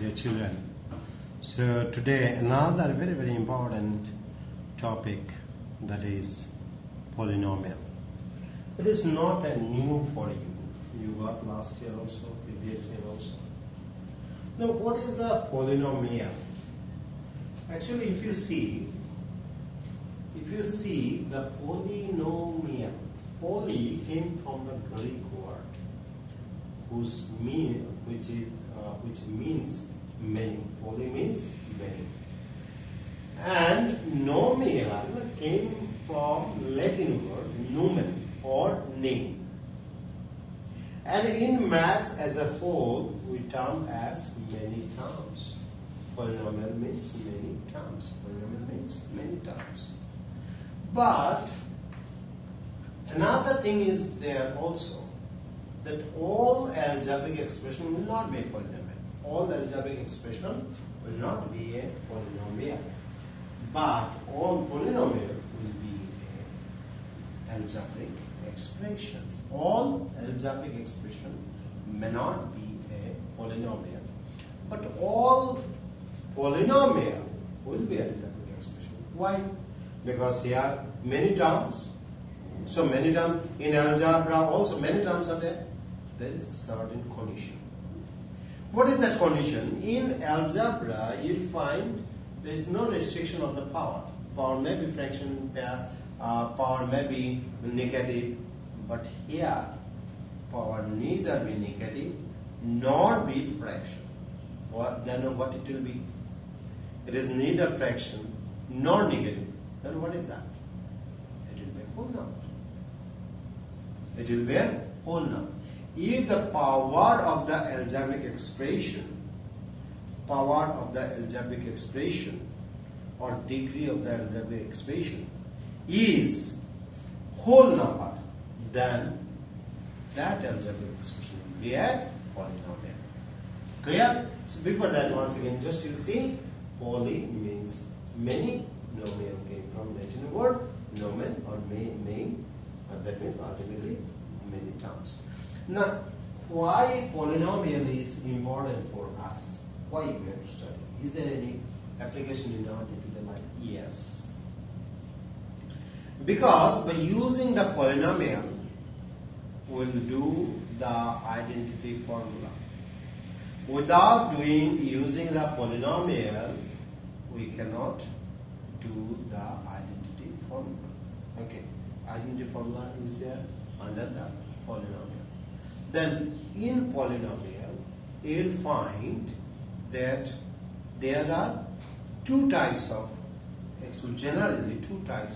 dear children. So today another very important topic, that is polynomial. It is not a new for you. You got last year also, previous year also. Now what is the polynomial? Actually if you see the polynomial, poly came from the Greek word which means many. Poly means many. And nomial came from Latin word numen or name. And in maths as a whole, we term as many terms. Polynomial means many terms. Polynomial means many terms. But another thing is there also, that all algebraic expression will not be a polynomial. All algebraic expression will not be a polynomial. But all polynomial will be an algebraic expression. All algebraic expression may not be a polynomial. But all polynomial will be algebraic expression. Why? Because here many terms. So many terms in algebra also many terms are there. There is a certain condition. What is that condition? In algebra you find there is no restriction of the power. Power may be fraction pair, power may be negative, but here power neither be negative nor be fraction. Then what it will be? It is neither fraction nor negative. Then what is that? It will be a whole number. It will be a whole number. If the power of the algebraic expression or degree of the algebraic expression is whole number, then that algebraic expression will be a polynomial. Clear? So before that, once again, just you see, poly means many, nomial came from Latin word nomen or name, that means ultimately many terms. Now, why polynomial is important for us? Why we have to study? Is there any application in our day-to-day life? Yes. Because by using the polynomial, we'll do the identity formula. Without using the polynomial, we cannot do the identity formula. Okay, identity formula is there under the polynomial. Then in polynomial, you'll find that there are generally two types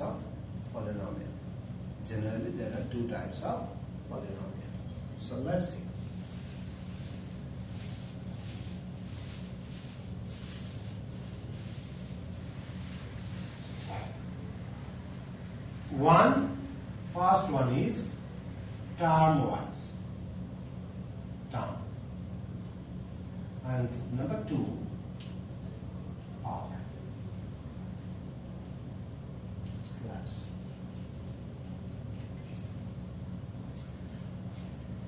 of polynomial. Generally there are two types of polynomial. So let's see. First one is term-wise. Term. And number two, power. Slash.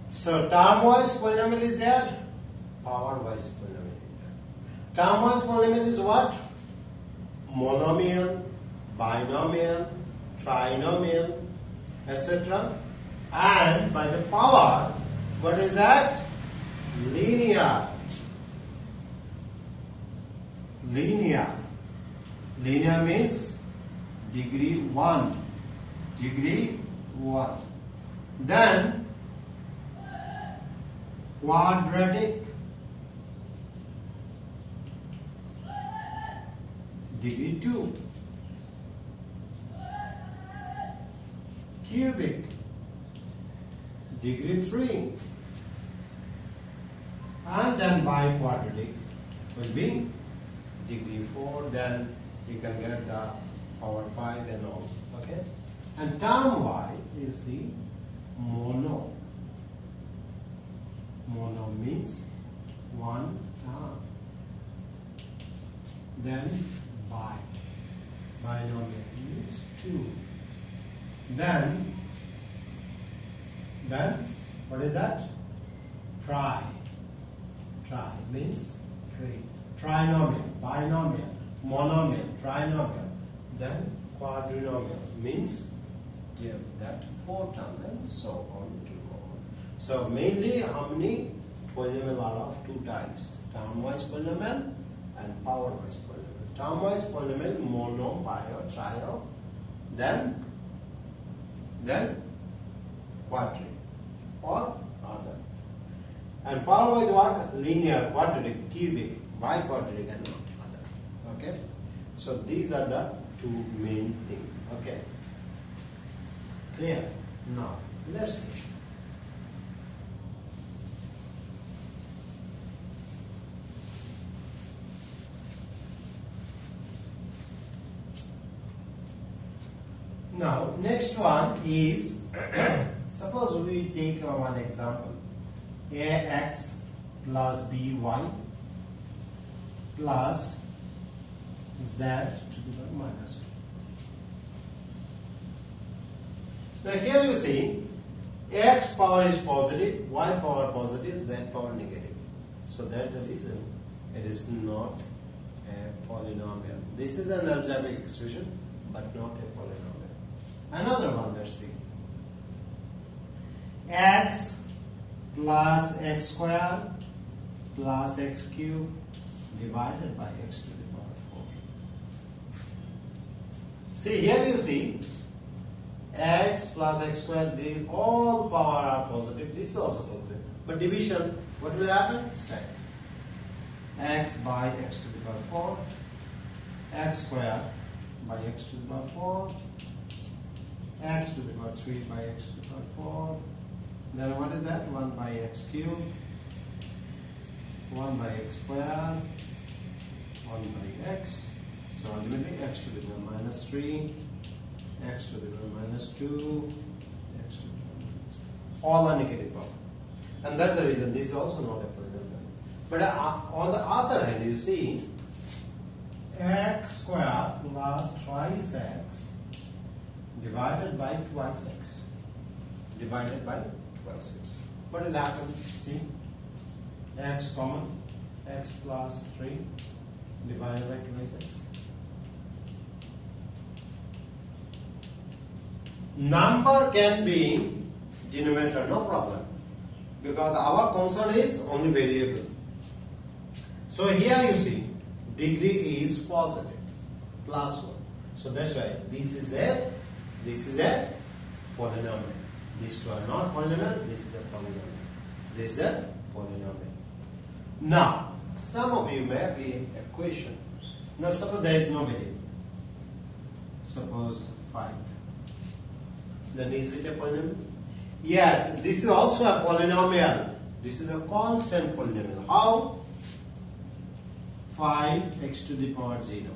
So term-wise polynomial is there, power-wise polynomial is there. Term-wise polynomial is what? Monomial, binomial, trinomial, etc. And by the power, what is that? Linear. Linear means degree 1. Degree 1. Then quadratic, degree 2. Cubic, degree 3. And then biquadratic will be degree 4. Then you can get the power 5 and all. Okay. And term-wise, you see mono. Mono means one term. Then binomial means 2. Then what is that? Tri means 3. trinomial, binomial, monomial, trinomial, then quadrinomial means that 4 terms and so on to go on. So mainly how many polynomial are of 2 types, term-wise polynomial and power-wise polynomial. Term-wise polynomial mono, bio, trio, then quadri or other. And power-wise what? Linear, quadratic, cubic, biquadratic and other. Okay. So these are the 2 main things. Okay. Clear? Now let's see. Now next one is suppose we take one example, ax plus by plus z to the power minus 2. Now here you see x power is positive, y power positive, z power negative. So that's the reason it is not a polynomial. This is an algebraic expression but not a polynomial. Another one, let's see. X plus x squared plus x cubed divided by x to the power 4. See, here you see x plus x squared, these all power are positive, this is also positive. But division, what will happen? Check. X by x to the power 4, x squared by x to the power 4, x to the power 3 by x to the power 4. Then what is that? 1 by x cubed, 1 by x squared, 1 by x. So ultimately x to the power minus 3, x to the power minus 2, x to the power minus 3. All are negative power. And that's the reason this is also not a polynomial. But on the other hand, you see x squared plus twice x divided by twice x. Divided by twice x. What will happen? See, x common, x plus 3 divided by twice x. Number can be denominator, no problem, because our concern is only variable. So here you see degree is positive, plus 1. So that's why this is a polynomial. These two are not polynomial, this is a polynomial. This is a polynomial. Now, some of you may be a question. Now suppose there is no variable. Suppose 5. Then is it a polynomial? Yes, this is also a polynomial. This is a constant polynomial. How? 5x to the power 0.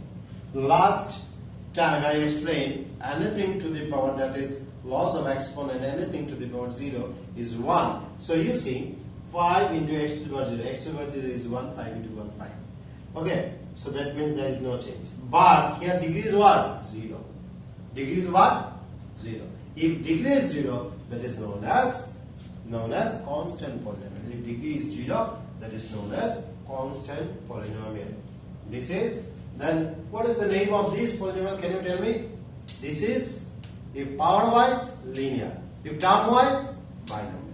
Last time I explained anything to the power that is loss of exponent, anything to the power 0 is 1. So you see 5 into x to the power 0. X to the power 0 is 1, 5 into 1, 5. Okay, so that means there is no change. But here degree is what? 0. Degree is what? 0. If degree is 0, that is known as constant polynomial. If degree is 0, that is known as constant polynomial. This is, then what is the name of this polynomial? Can you tell me? This is, if power wise, linear. If term wise, binomial.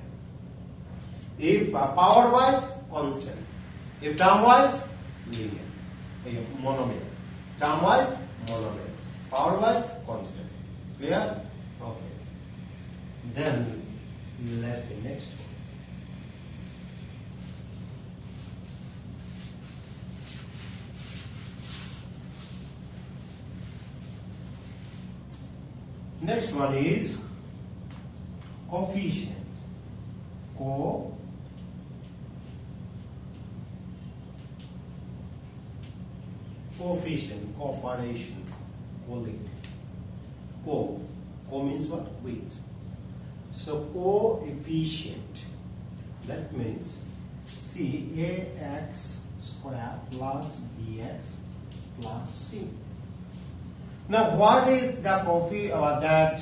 If power wise, constant. If term wise, linear. Monomial. Term wise, monomial. Power wise, constant. Clear? Okay. Then let's see next one. Next one is coefficient. Coefficient, cooperation, colleague. Co means what? With. So coefficient. That means see ax square plus bx plus c. Now what is the that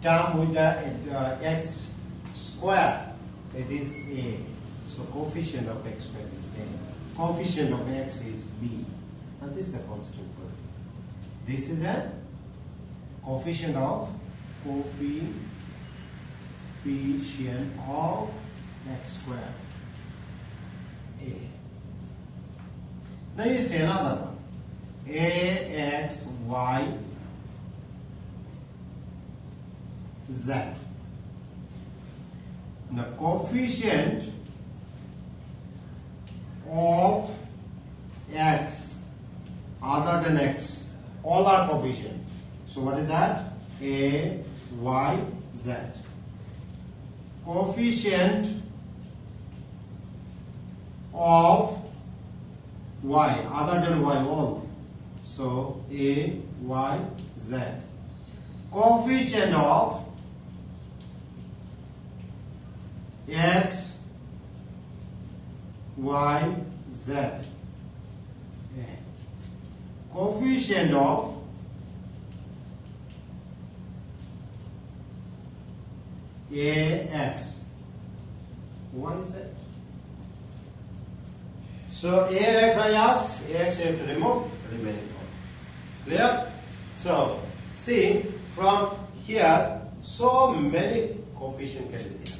term with the x square? It is a. So coefficient of x square is a. coefficient of x is b, and this is a constant quantity. This is a coefficient of x squared a. Now you say another one, ax y z. The coefficient of x other than x, all are coefficient. So what is that? A, y, z. Coefficient of y other than y, all. So a, y, z. Coefficient of x, y, z. Coefficient of ax. What is it? So ax I asked, ax I have to remove remaining one. Clear? So see, from here so many coefficient can be there.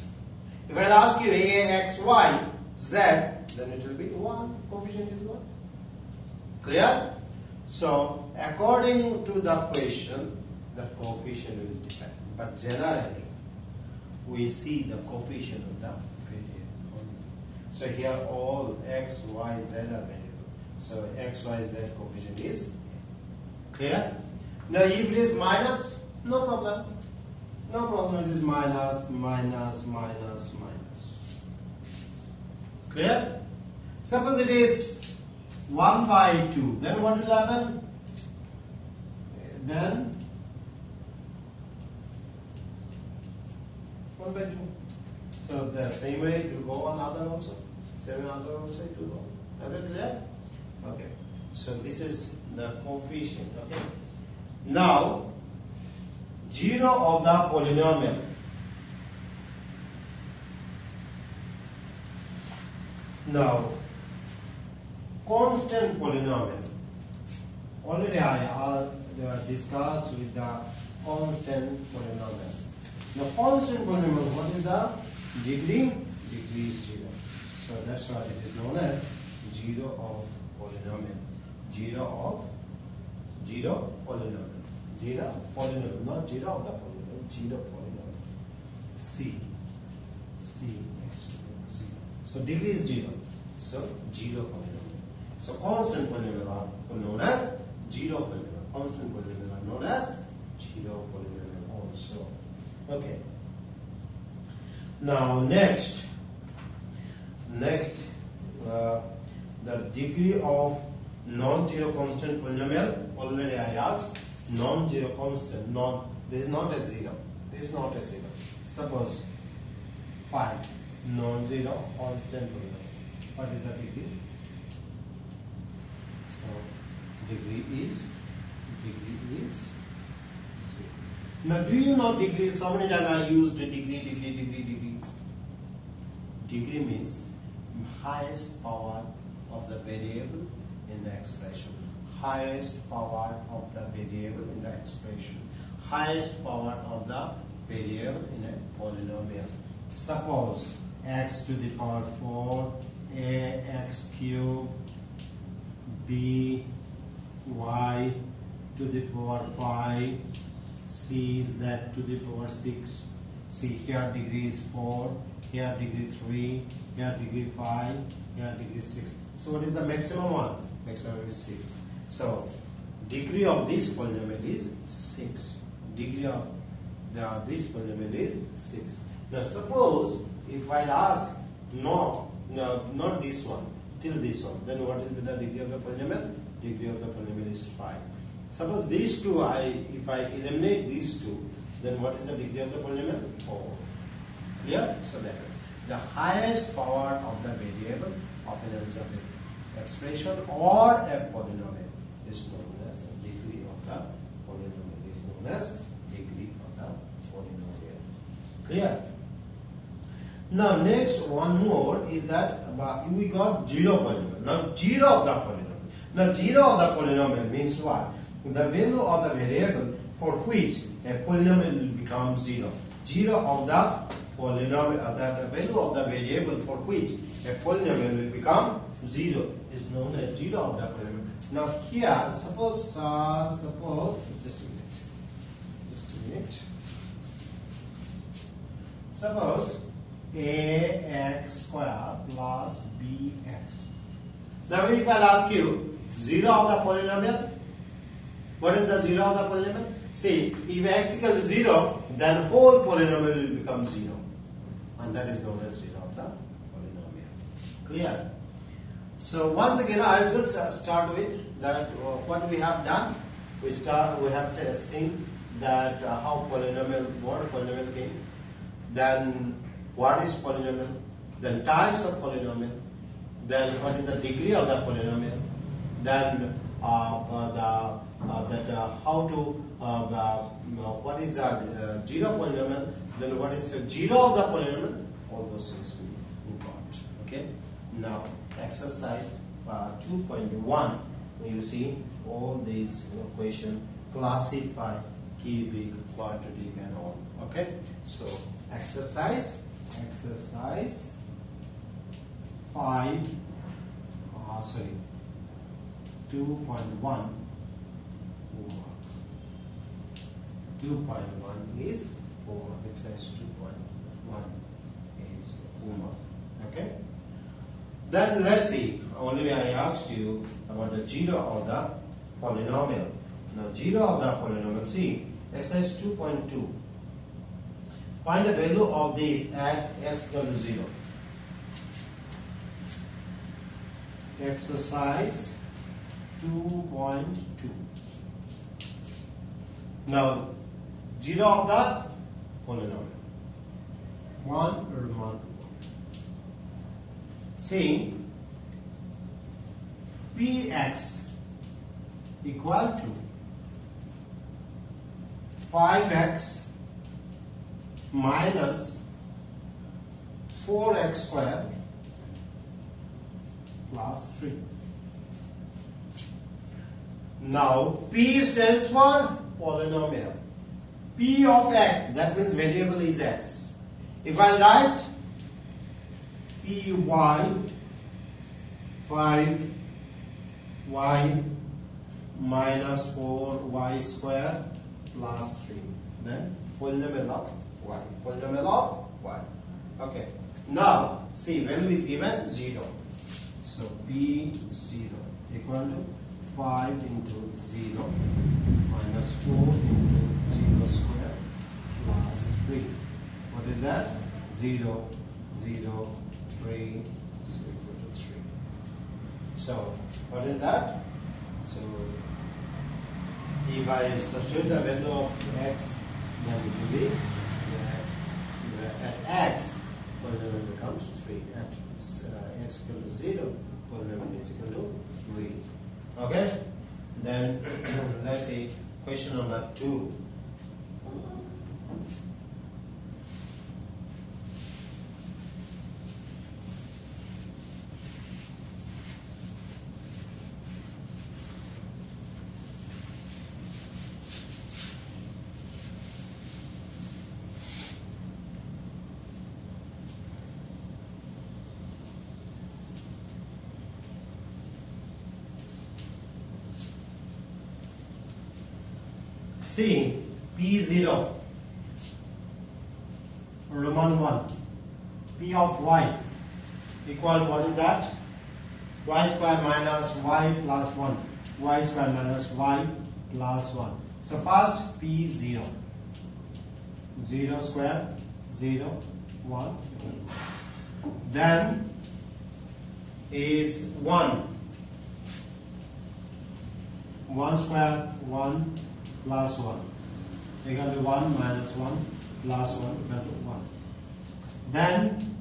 If I ask you ax, y, z, then it will be 1. Coefficient is 1. Clear? So according to the question, the coefficient will depend. But generally, we see the coefficient of the variable. So here all x, y, z are variable. So x, y, z coefficient is clear. Now if it is minus, no problem. No problem. It is minus, minus, minus, minus. Clear? Suppose it is 1 by 2. Then what will happen? Then 1 by 2. So the same way it will go on other also. Same way other also it will go. Okay, clear? Okay. So this is the coefficient. Okay. Now 0 of the polynomial. Now constant polynomial. Already I discussed with the constant polynomial. Now constant polynomial, what is the degree? Degree is 0. So that's why it is known as 0 of polynomial. 0 of polynomial. 0 polynomial, not 0 of the polynomial, 0 polynomial. C next to 0. So degree is 0. So 0 polynomial. So constant polynomial are known as 0 polynomial. Constant polynomial are known as 0 polynomial also. Okay. Now next, the degree of non-zero constant polynomial. Already I asked. Non-zero constant, this is not a 0. This is not a 0. Suppose 5 non-zero constant polynomial. What is the degree? So degree is 0. Now do you know degree? So many times I used degree. Degree means highest power of the variable in the expression. Highest power of the variable in the expression. Highest power of the variable in a polynomial. Suppose x to the power 4, ax cube, b, y to the power 5, c, z to the power 6. See, here degree is 4, here degree 3, here degree 5, here degree 6. So what is the maximum one? Maximum is 6. So degree of this polynomial is 6. Degree of this polynomial is 6. Now suppose if I ask no, not this one, till this one, then what will be the degree of the polynomial? Degree of the polynomial is 5. Suppose these two, if I eliminate these two, then what is the degree of the polynomial? 4. Clear? So that the highest power of the variable of an algebraic expression or a polynomial is known as degree of the polynomial. Is known as degree of the polynomial. Clear? Now next one more is that we got 0 polynomial. Now 0 of the polynomial. Now 0 of the polynomial means what? The value of the variable for which a polynomial will become 0. 0 of the polynomial, the value of the variable for which a polynomial will become 0 is known as 0 of the polynomial. Now here, suppose just a minute. Suppose ax square plus bx. Now if I'll ask you 0 of the polynomial, what is the 0 of the polynomial? See, if x equal to 0, then whole polynomial will become 0. And that is known as 0 of the polynomial. Clear? So once again, I'll just start with that what we have done. We have seen that how polynomial came. Then what is polynomial? Then types of polynomial. Then what is the degree of the polynomial? Then what is 0 polynomial? Then what is the 0 of the polynomial? All those things we got. Okay. Now exercise 2.1. You see all these equations classify cubic, quadratic, and all. Okay. So exercise 2.1 homework. 2.1 is homework. Exercise 2.1 is homework. Okay. Then let's see. Only I asked you about the 0 of the polynomial. Now 0 of the polynomial. See exercise 2.2. Find the value of this at x equal to 0. Exercise 2.2. Now 0 of the polynomial. 1 or 1. See px equal to 5x minus 4x squared plus 3. Now P stands for polynomial. P of x, that means variable is x. If I write Py 5y minus 4y squared plus 3, then polynomial of y. Polynomial of y. Okay. Now see, value is given 0. So P0 equal to 5 into 0 minus 4 into 0 square plus 3. What is that? 0, 0, 3 is equal to 3. So what is that? So if I substitute the value of x, then it will be at x, polynomial becomes 3. At x equal to 0, polynomial is equal to 3. Okay? Then let's see question number 2. See P0 Roman 1 P of y equal to what is that? Y square minus y plus 1. Y square minus y plus 1. So first P0 0 square 0 1. Then is 1 square 1 plus 1 equal to 1 minus 1 plus 1 equal to 1. Then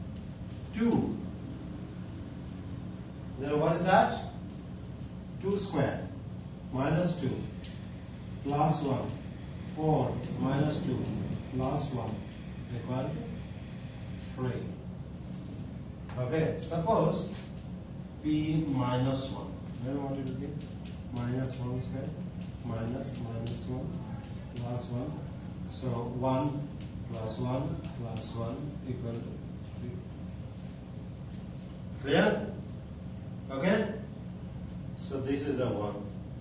2. Then what is that? 2 square minus 2 plus 1. 4 minus 2 plus 1 equal to 3. Okay, suppose P minus 1. Then what it will be? Minus 1 square minus 1 plus 1. So 1 plus 1 plus 1 equal to 3. Clear? Okay? So this is the one.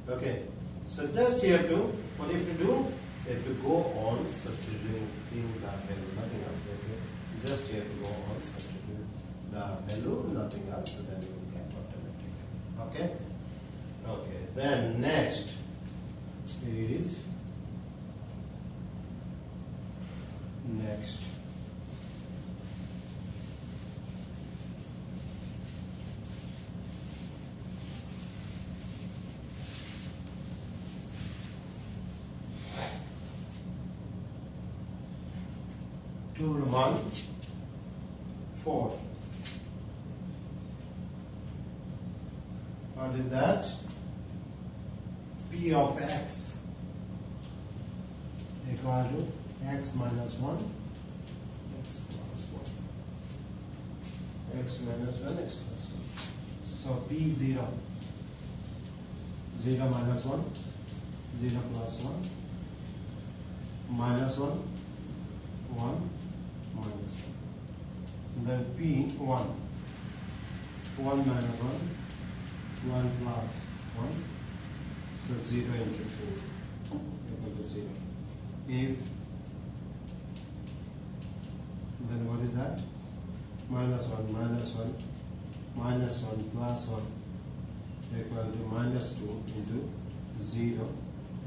Okay. So just you have to, what you have to do? You have to go on substituting the value, nothing else. Okay? Just you have to go on substituting the value, nothing else, so then you will get automatically. Okay? Okay. Then next is next. Two, 1, 4. What is that? P of x equal to x minus 1, x plus 1. X minus 1, x plus 1. So P 0. 0 minus 1, 0 plus 1, minus 1, 1, minus 1. Then P 1. 1 minus 1, 1 plus 1. So 0 into 2 equal to 0. If, then what is that? Minus 1, minus 1, minus 1 plus 1 equal to minus 2 into 0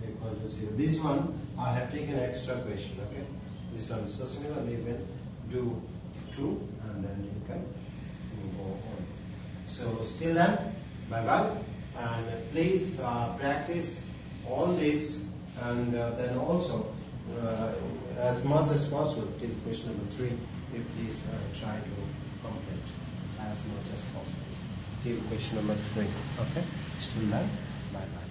equal to 0. This one I have taken extra question, okay? This one is so similar, you can do 2 and then you can go on. So still then, bye bye, and please practice all this, and then also as much as possible till question number 3, you please try to complete as much as possible till question number 3. Okay, still then, bye bye.